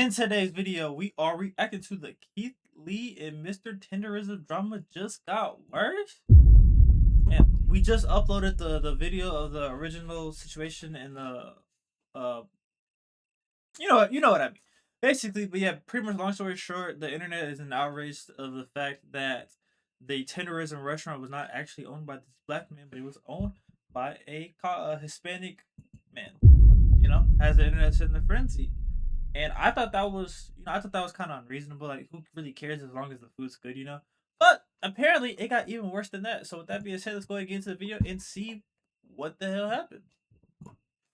In today's video, we are reacting to the Keith Lee and Mr. Tenderism drama just got worse. And we just uploaded the video of the original situation and the uh you know what I mean. Basically, but yeah, pretty much long story short, the internet is in outrage of the fact that the Tenderism restaurant was not actually owned by this black man, but it was owned by a Hispanic man. Has the internet sitting in a frenzy. And I thought that was, I thought that was kind of unreasonable. Like, who really cares as long as the food's good? But apparently, it got even worse than that. So with that being said, let's go ahead and get into the video and see what the hell happened.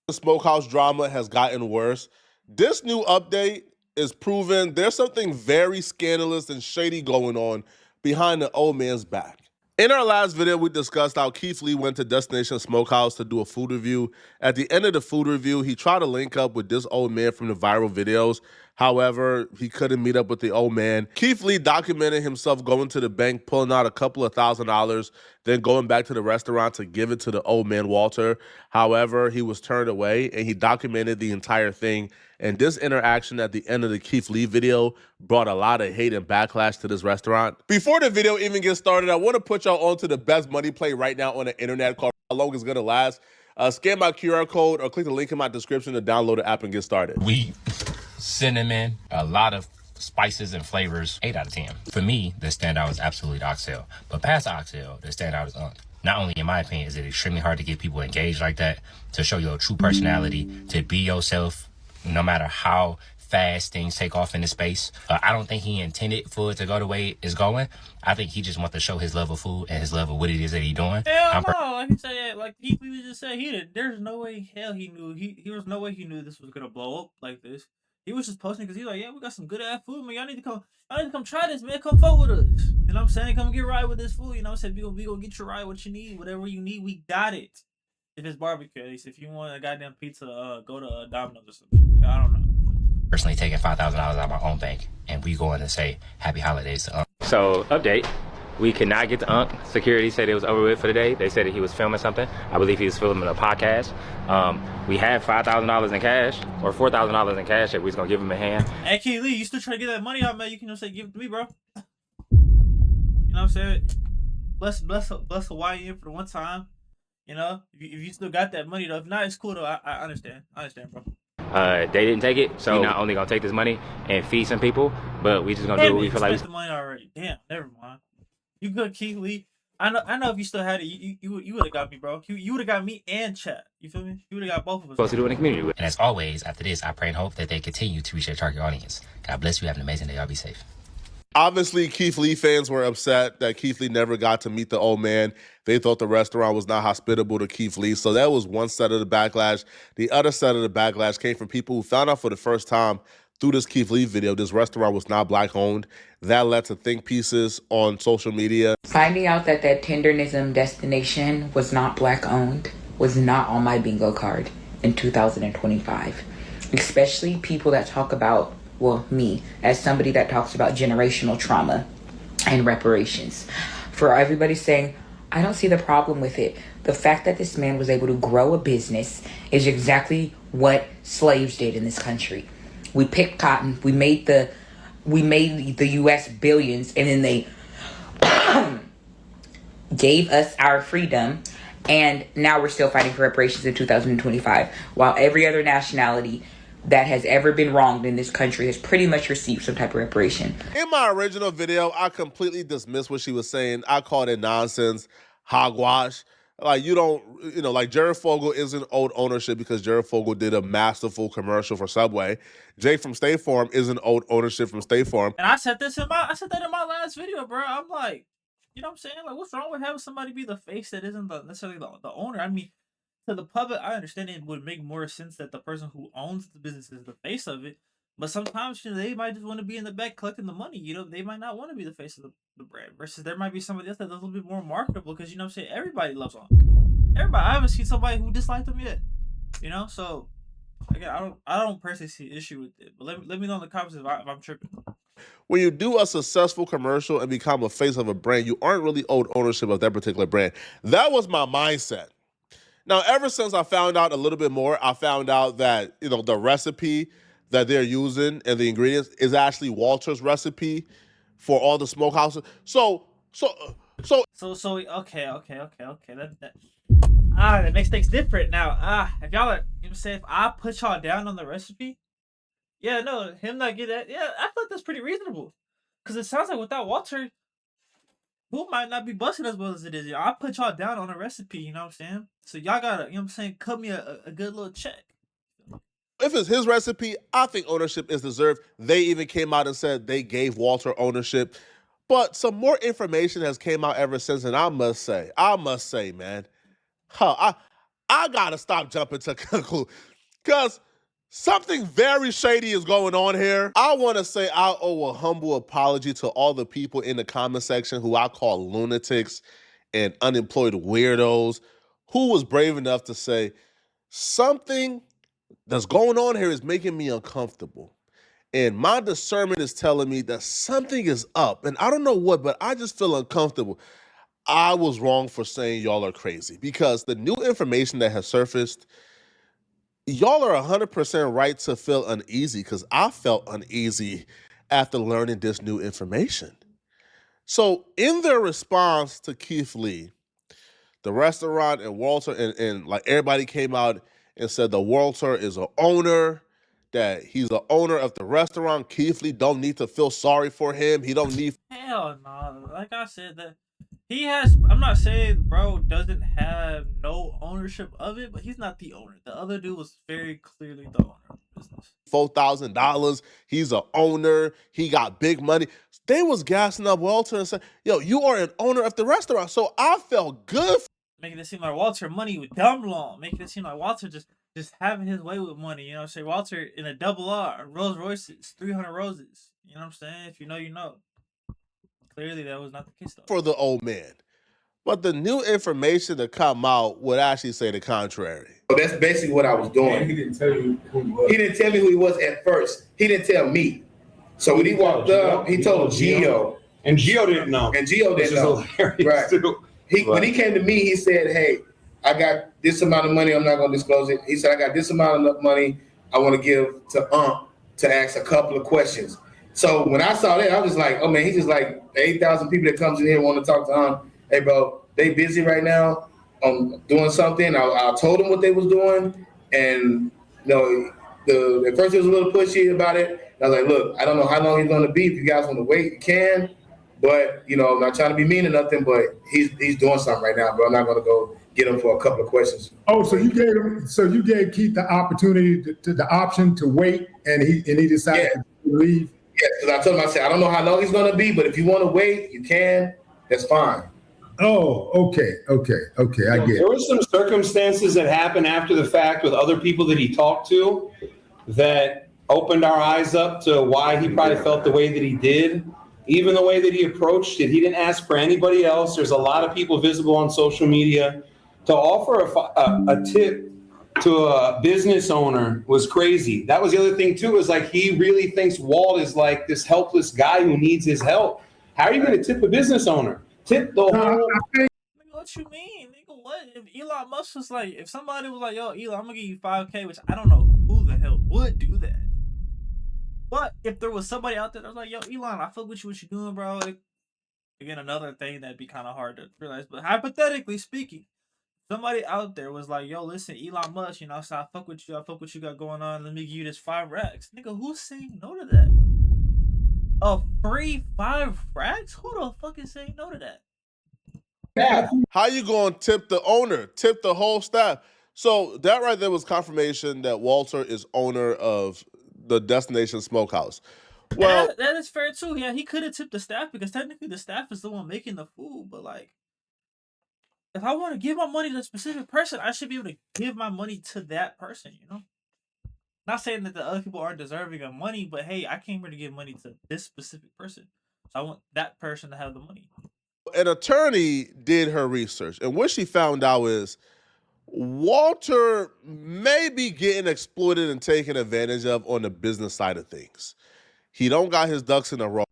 The smokehouse drama has gotten worse. This new update is proven there's something very scandalous and shady going on behind the old man's back. In our last video, we discussed how Keith Lee went to Destination Smokehouse to do a food review. At the end of the food review, he tried to link up with this old man from the viral videos. However, he couldn't meet up with the old man. Keith Lee documented himself going to the bank, pulling out a couple of $1,000s, then going back to the restaurant to give it to the old man, Walter. However, he was turned away, and he documented the entire thing. And this interaction at the end of the Keith Lee video brought a lot of hate and backlash to this restaurant. Before the video even gets started, I want to put y'all on to the best money play right now on the internet called How Long It's Gonna Last. Scan my QR code or click the link in my description to download the app and get started. Wheat, cinnamon, a lot of spices and flavors. 8 out of 10. For me, the standout is absolutely the oxtail. But past the oxtail, the standout is unk. Not only, in my opinion, is it extremely hard to get people engaged like that, to show your true personality, to be yourself, no matter how fast things take off in the space. I don't think he intended for it to go the way it's going. I think he just wants to show his love of food and his love of what it is that he's doing. Hell no, like he said, like he just said, there's no way hell he knew he was no way he knew this was gonna blow up like this. He was just posting because he's like, yeah, we got some good ass food, man. Y'all need to come try this, man. Come forward with us. You know what I'm saying? Come get right with this food. You know what I'm saying? We gonna get you right what you need, whatever you need, we got it. If it's barbecue, at least if you want a goddamn pizza, go to Domino's or some shit. I don't know. Personally taking $5,000 out of my own bank, and we going to say happy holidays to Unc. So, update. We could not get to Unc. Security said it was over with for the day. They said that he was filming something. I believe he was filming a podcast. We had $5,000 in cash, or $4,000 in cash that we was going to give him a hand. Hey, Keith Lee, you still trying to get that money out, man? You can just say, give it to me, bro. You know what I'm saying? Bless Hawaii for the one time. You know, if you still got that money, though. If not, it's cool, though. I understand. Bro. They didn't take it, so we're not only gonna take this money and feed some people, but we just gonna do what we feel like. The money already. Damn, never mind. You good, Keith Lee? I know. If you still had it, you would have got me, bro. You would have got me and chat. You feel me? You would have got both of us. Supposed to do in the community. And as always, after this, I pray and hope that they continue to reach their target audience. God bless you. Have an amazing day. Y'all be safe. Obviously, Keith Lee fans were upset that Keith Lee never got to meet the old man. They thought the restaurant was not hospitable to Keith Lee. So that was one set of the backlash. The other set of the backlash came from people who found out for the first time through this Keith Lee video this restaurant was not black-owned. That led to think pieces on social media. Finding out that Tenderism destination was not black-owned was not on my bingo card in 2025. Especially people that talk about, well, me, as somebody that talks about generational trauma and reparations. For everybody saying, I don't see the problem with it. The fact that this man was able to grow a business is exactly what slaves did in this country. We picked cotton, we made the US billions, and then they gave us our freedom, and now we're still fighting for reparations in 2025, while every other nationality that has ever been wronged in this country has pretty much received some type of reparation. In my original video, I completely dismissed what she was saying. I called it nonsense, hogwash. Like, like Jared Fogle isn't old ownership because Jared Fogle did a masterful commercial for Subway. Jay from State Farm isn't old ownership from State Farm. And I said that in my last video, bro. I'm like, you know what I'm saying? Like, what's wrong with having somebody be the face that isn't necessarily the owner? I mean, to the public, I understand it would make more sense that the person who owns the business is the face of it. But sometimes, they might just want to be in the back collecting the money. They might not want to be the face of the brand. Versus there might be somebody else that's a little bit more marketable because, you know what I'm saying, everybody loves Unc. Everybody. I haven't seen somebody who disliked them yet. So, again, I don't personally see an issue with it. But let me know in the comments if I'm tripping. When you do a successful commercial and become a face of a brand, you aren't really owed ownership of that particular brand. That was my mindset. Now, ever since I found out a little bit more, I found out that, the recipe that they're using and the ingredients is actually Walter's recipe for all the smokehouses. So Okay. That makes things different now. If y'all are, you know, say if I put y'all down on the recipe, yeah, no, him not get that. Yeah, I thought that's pretty reasonable. Cause it sounds like without Walter, who might not be busting as well as it is. I put y'all down on a recipe, you know what I'm saying? So y'all gotta, you know what I'm saying, cut me a good little check. if it's his recipe, I think ownership is deserved. They even came out and said they gave Walter ownership. But some more information has came out ever since, and I must say, man, I gotta stop jumping to conclusions because something very shady is going on here. I want to say I owe a humble apology to all the people in the comment section who I call lunatics and unemployed weirdos who was brave enough to say something that's going on here is making me uncomfortable. And my discernment is telling me that something is up. And I don't know what, but I just feel uncomfortable. I was wrong for saying y'all are crazy because the new information that has surfaced, y'all are 100% right to feel uneasy because I felt uneasy after learning this new information. So, in their response to Keith Lee, the restaurant and Walter and like everybody came out and said the Walter is an owner, that he's the owner of the restaurant. Keith Lee don't need to feel sorry for him. He don't need. Hell no. Like I said, that he has. I'm not saying bro doesn't have no ownership of it, but he's not the owner. The other dude was very clearly the owner of the business. $4,000. He's an owner. He got big money. They was gassing up Walter and said, "Yo, you are an owner of the restaurant." So I felt good. Making it seem like Walter money with dumb long. Making it seem like Walter just having his way with money. You know what I'm saying? Walter in a double R, Rolls Royces, 300 roses. You know what I'm saying? If you know, you know. Clearly, that was not the case though. For the old man. But the new information to come out would actually say the contrary. So that's basically what I was doing. He didn't tell you who he was. He didn't tell me who he was at first. He didn't tell me. So when he walked up, he told Gio. And Gio didn't know. And Gio didn't know. Right. When he came to me, he said, "Hey, I got this amount of money. I'm not going to disclose it." He said, "I got this amount of money I want to give to to ask a couple of questions." So when I saw that, I was like, "Oh man, he's just like 8,000 people that comes in here want to talk to Hey, bro, they busy right now doing something." I told them what they was doing, and at first he was a little pushy about it. I was like, "Look, I don't know how long he's going to be. If you guys want to wait, you can. But I'm not trying to be mean or nothing. But he's doing something right now, bro. I'm not going to go get him for a couple of questions." Oh, so you gave Keith the opportunity, the option to wait, and he decided to leave. Yeah, because I told him, I said, "I don't know how long he's going to be, but if you want to wait, you can. That's fine." Oh, okay. I get it. There were some circumstances that happened after the fact with other people that he talked to that opened our eyes up to why he probably felt the way that he did. Even the way that he approached it, he didn't ask for anybody else. There's a lot of people visible on social media. To offer a tip to a business owner was crazy. That was the other thing too, is like he really thinks Walt is like this helpless guy who needs his help. How are you going to tip a business owner? Tip the whole. Nigga, what you mean? Nigga, what? If Elon Musk was like, if somebody was like, "Yo, Elon, I'm gonna give you $5K," which I don't know who the hell would do that. But if there was somebody out there that was like, "Yo, Elon, I fuck with you, what you doing, bro?" Again, another thing that'd be kind of hard to realize. But hypothetically speaking, somebody out there was like, "Yo, listen, Elon Musk, so I fuck with you got going on. Let me give you this 5 racks." Nigga, who's saying no to that? A free 5 racks? Who the fuck is saying no to that? Yeah. How you going to tip the owner, tip the whole staff? So that right there was confirmation that Walter is owner of the Destination Smokehouse. Well, that is fair too. Yeah, he could have tipped the staff because technically the staff is the one making the food. But like, if I want to give my money to a specific person, I should be able to give my money to that person. Not saying that the other people aren't deserving of money, but hey, I came here to give money to this specific person, so I want that person to have the money. An attorney did her research, and what she found out is Walter may be getting exploited and taken advantage of on the business side of things. He don't got his ducks in a row.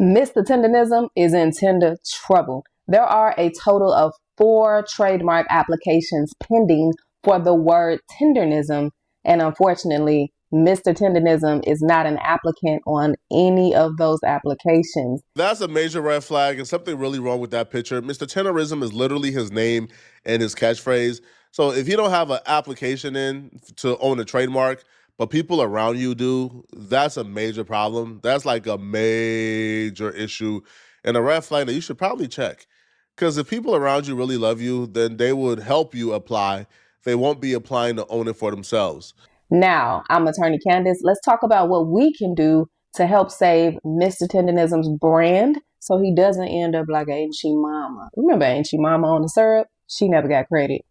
Mr. Tenderism is in tender trouble. There are a total of 4 trademark applications pending for the word tenderism, and unfortunately, Mr. Tenderism is not an applicant on any of those applications. That's a major red flag and something really wrong with that picture. Mr. Tenderism is literally his name and his catchphrase. So if you don't have an application in to own a trademark, but people around you do, that's a major problem. That's like a major issue and a red flag that you should probably check. Because if people around you really love you, then they would help you apply. They won't be applying to own it for themselves. Now, I'm Attorney Candace. Let's talk about what we can do to help save Mr. Tenderism's brand so he doesn't end up like Ain't She Mama. Remember Ain't She Mama on the syrup? She never got credit.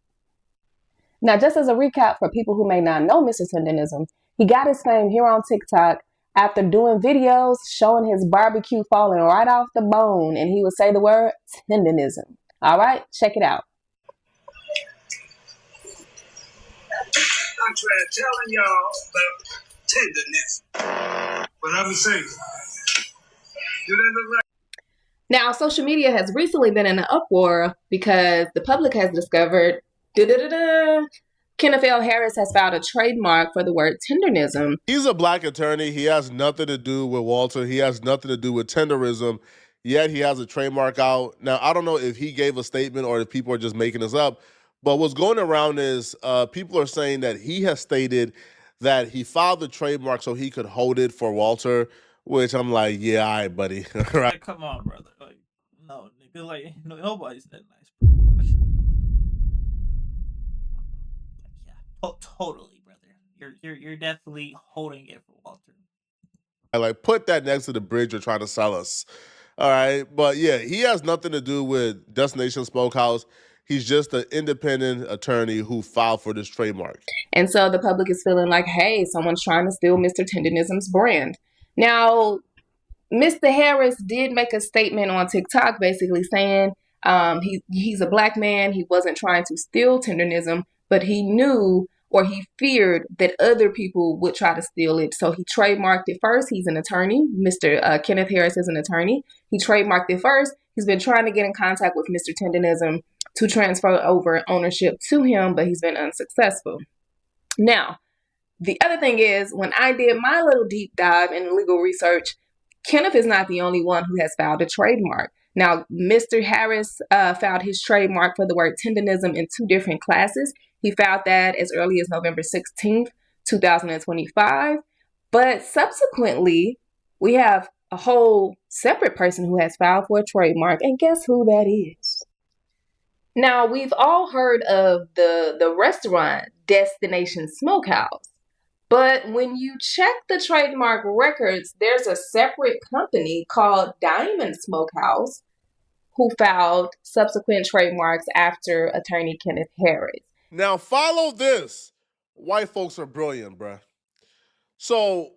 Now, just as a recap for people who may not know Mr. Tenderism, he got his fame here on TikTok after doing videos showing his barbecue falling right off the bone, and he would say the word Tenderism. All right, check it out. I'm telling y'all about tenderness. But I'm saying, do that look like? Now, social media has recently been in an uproar because the public has discovered Kenneth L. Harris has filed a trademark for the word tenderism. He's a black attorney. He has nothing to do with Walter. He has nothing to do with tenderism, yet he has a trademark out. Now, I don't know if he gave a statement or if people are just making this up, but what's going around is people are saying that he has stated that he filed the trademark so he could hold it for Walter, which I'm like, yeah, all right, buddy. Right? Like, come on, brother. Like, no, nigga. Like, nobody's that nice, bro. Like, yeah, totally, brother. You're definitely holding it for Walter. I like put that next to the bridge you're trying to sell us. All right. But yeah, he has nothing to do with Destination Smokehouse. He's just an independent attorney who filed for this trademark. And so the public is feeling like, hey, someone's trying to steal Mr. Tenderism's brand. Now, Mr. Harris did make a statement on TikTok basically saying he's a black man. He wasn't trying to steal tenderism, but he knew or he feared that other people would try to steal it. So he trademarked it first. He's an attorney. Mr. Kenneth Harris is an attorney. He trademarked it first. He's been trying to get in contact with Mr. Tenderism to transfer over ownership to him, but he's been unsuccessful. Now, the other thing is, when I did my little deep dive in legal research, Kenneth is not the only one who has filed a trademark. Now, Mr. Harris filed his trademark for the word tenderism in 2 different classes. He filed that as early as November 16th, 2025. But subsequently, we have a whole separate person who has filed for a trademark. And guess who that is? Now, we've all heard of the restaurant Destination Smokehouse. But when you check the trademark records, there's a separate company called Diamond Smokehouse who filed subsequent trademarks after attorney Kenneth Harris. Now, follow this. White folks are brilliant, bruh. So,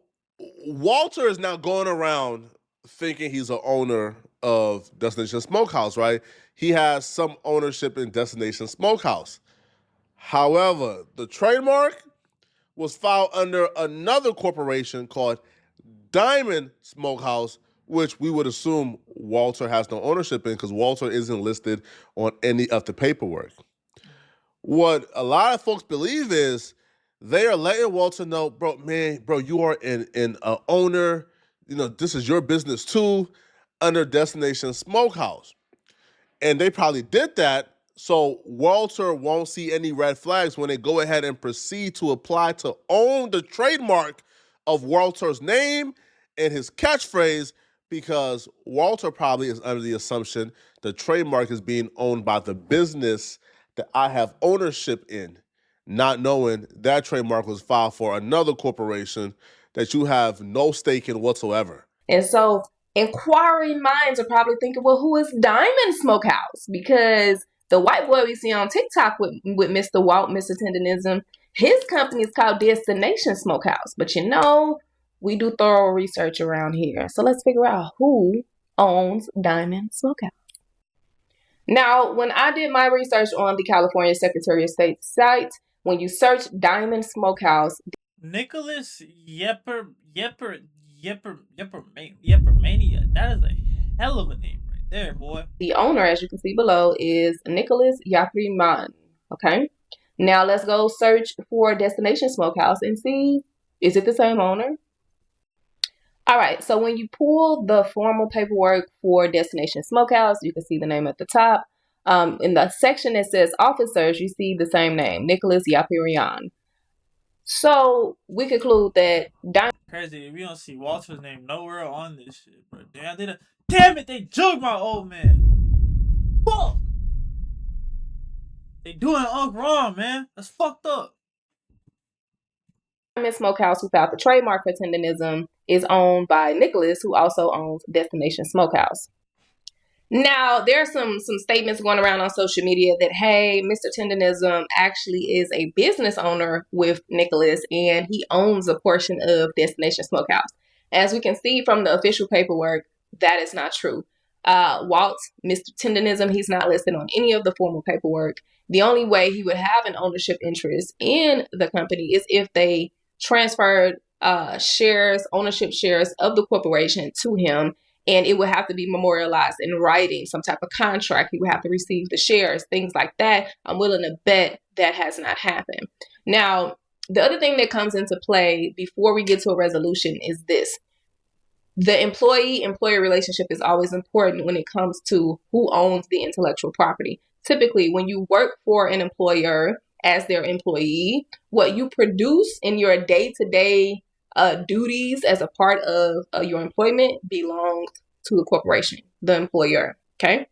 Walter is now going around thinking he's an owner of Destination Smokehouse, right? He has some ownership in Destination Smokehouse. However, the trademark was filed under another corporation called Diamond Smokehouse, which we would assume Walter has no ownership in because Walter isn't listed on any of the paperwork. What a lot of folks believe is they are letting Walter know, bro, you are an owner. You know, this is your business too, under Destination Smokehouse. And they probably did that so Walter won't see any red flags when they go ahead and proceed to apply to own the trademark of Walter's name and his catchphrase, because Walter probably is under the assumption the trademark is being owned by the business that I have ownership in, not knowing that trademark was filed for another corporation that you have no stake in whatsoever. And so inquiring minds are probably thinking, well, who is Diamond Smokehouse? Because the white boy we see on TikTok with Mr. Walt, Mr. Tenderism, his company is called Destination Smokehouse. But you know, we do thorough research around here. So let's figure out who owns Diamond Smokehouse. Now, when I did my research on the California Secretary of State site, when you search Diamond Smokehouse, Nicholas Yeppermania. That is a hell of a name right there, boy. The owner, as you can see below, is Nicholas Yepperman. Okay. Now let's go search for Destination Smokehouse and see Is it the same owner? All right, so when you pull the formal paperwork for Destination Smokehouse, you can see the name at the top. In the section that says officers, you see the same name, Nicholas Yapirian. So we conclude that Crazy. We don't see Walter's name nowhere on this shit, bro. Damn it, they jugged my old man. Fuck. They doing Unc wrong, man. That's fucked up. Diamond Smokehouse, without the trademark for Tenderism, is owned by Nicholas, who also owns Destination Smokehouse. Now, there are some statements going around on social media that, hey, Mr. Tenderism actually is a business owner with Nicholas, and he owns a portion of Destination Smokehouse. As we can see from the official paperwork, that is not true. Walt, Mr. Tenderism, he's not listed on any of the formal paperwork. The only way he would have an ownership interest in the company is if they transferred ownership shares of the corporation to him, and it would have to be memorialized in writing, some type of contract. He would have to receive the shares, things like that. I'm willing to bet that has not happened. Now, the other thing that comes into play before we get to a resolution is this. The employee-employer relationship is always important when it comes to who owns the intellectual property. Typically, when you work for an employer as their employee, what you produce in your day-to-day duties as a part of your employment belongs to the corporation, the employer, okay?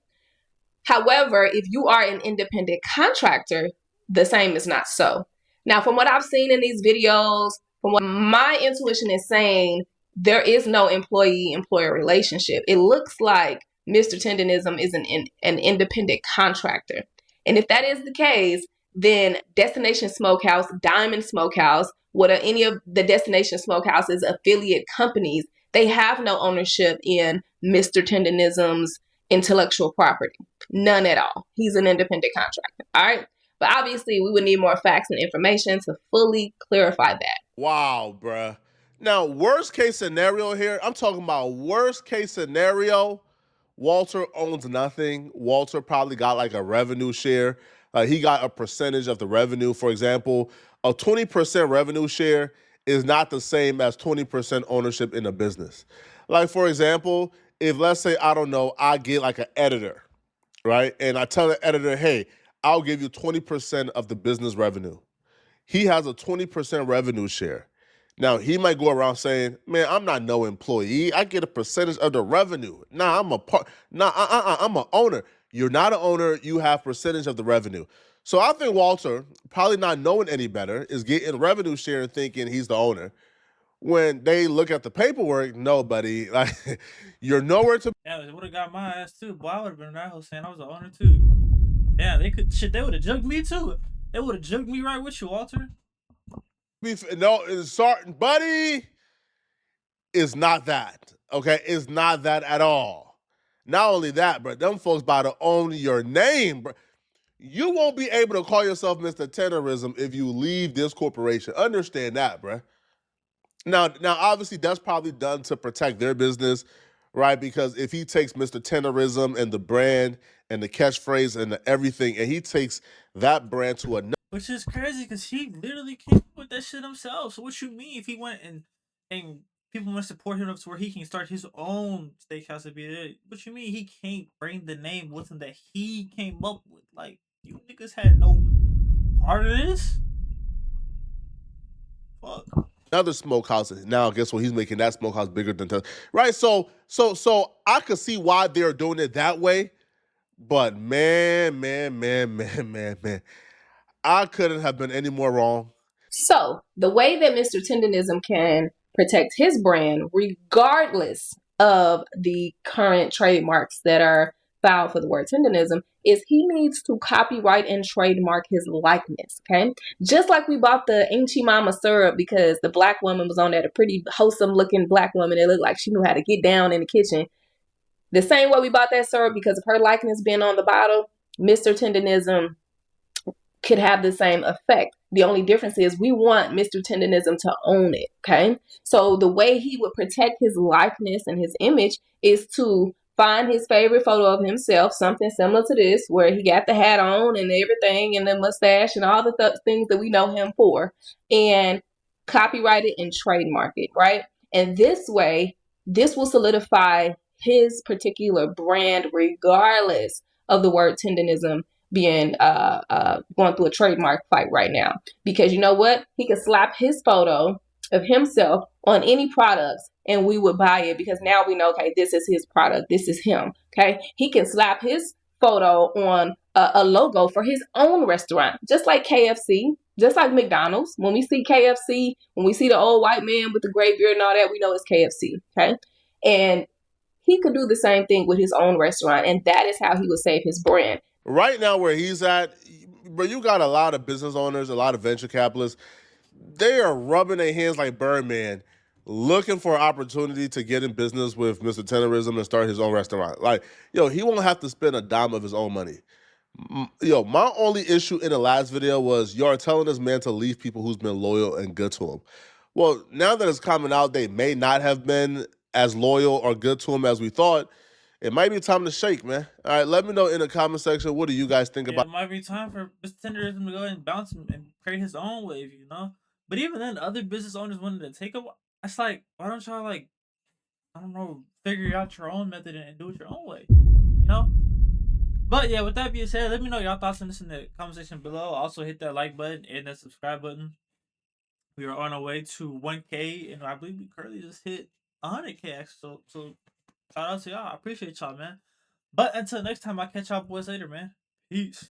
However, if you are an independent contractor, the same is not so. Now, from what I've seen in these videos, from what my intuition is saying, there is no employee-employer relationship. It looks like Mr. Tenderism is an independent contractor. And if that is the case, then Destination Smokehouse, Diamond Smokehouse, what are any of the Destination Smokehouse's affiliate companies, they have no ownership in Mr. Tenderism's intellectual property. None at all. He's an independent contractor. All right. But obviously, we would need more facts and information to fully clarify that. Wow, bruh. Now, worst case scenario here, I'm talking about worst case scenario. Walter owns nothing. Walter probably got like a revenue share. He got a percentage of the revenue. For example, a 20% revenue share is not the same as 20% ownership in a business. Like, for example, if let's say, I don't know, I get like an editor, right? And I tell the editor, hey, I'll give you 20% of the business revenue. He has a 20% revenue share. Now, he might go around saying, man, I'm not no employee. I get a percentage of the revenue. I'm an owner. You're not an owner. You have percentage of the revenue. So I think Walter, probably not knowing any better, is getting revenue share and thinking he's the owner. When they look at the paperwork, no, buddy, like, you're nowhere to... Yeah, they would have got my ass too. Boy, I would have been that whole saying I was the owner too. Yeah, they would have jugged me too. They would have jugged me right with you, Walter. No, sorry, buddy, is not that, okay? It's not that at all. Not only that, but them folks about to own your name, bro. You won't be able to call yourself Mr. Tenderism if you leave this corporation. Understand that, bro. Now, obviously, that's probably done to protect their business, right? Because if he takes Mr. Tenderism and the brand and the catchphrase and the everything, and he takes that brand to another... Which is crazy because he literally came up with that shit himself. So what you mean if he went and people want to support him up to where he can start his own steakhouse and be there? What you mean he can't bring the name with him that he came up with? Like, you niggas had no part of this? Fuck. Another smokehouse. Now, guess what? He's making that smokehouse bigger than... Right? So I could see why they're doing it that way. But man. I couldn't have been any more wrong. So the way that Mr. Tenderism can protect his brand, regardless of the current trademarks that are filed for the word Tenderism, is he needs to copyright and trademark his likeness, okay? Just like we bought the Ainchi Mama syrup because the black woman was on there, a pretty wholesome looking black woman. It looked like she knew how to get down in the kitchen. The same way we bought that syrup because of her likeness being on the bottle, Mr. Tenderism could have the same effect. The only difference is we want Mr. Tenderism to own it, okay? So the way he would protect his likeness and his image is to find his favorite photo of himself, something similar to this, where he got the hat on and everything and the mustache and all the things that we know him for, and copyright it, and trademark it, right? And this way, this will solidify his particular brand regardless of the word tenderism being going through a trademark fight right now. Because you know what? He could slap his photo of himself on any products and we would buy it because now we know, okay, this is his product. This is him. Okay. He can slap his photo on a logo for his own restaurant, just like KFC, just like McDonald's. When we see KFC, when we see the old white man with the gray beard and all that, we know it's KFC. Okay. And he could do the same thing with his own restaurant. And that is how he would save his brand. Right now, where he's at, but you got a lot of business owners, a lot of venture capitalists. They are rubbing their hands like Birdman, looking for an opportunity to get in business with Mr. Tenderism and start his own restaurant. Like, yo, he won't have to spend a dime of his own money. Yo, my only issue in the last video was you're telling this man to leave people who's been loyal and good to him. Well, now that it's coming out, they may not have been as loyal or good to him as we thought. It might be time to shake, man. All right, let me know in the comment section. What do you guys think about? It might be time for Mr. Tenderism to go ahead and bounce him and create his own wave, you know. But even then, other business owners wanted to take him. It's like, why don't y'all like, I don't know, figure out your own method and do it your own way, you know? But yeah, with that being said, let me know your thoughts on this in the comment section below. Also, hit that like button and that subscribe button. We are on our way to 1K, and I believe we currently just hit 100K. So shout out to y'all. I appreciate y'all, man. But until next time, I'll catch y'all boys later, man. Peace.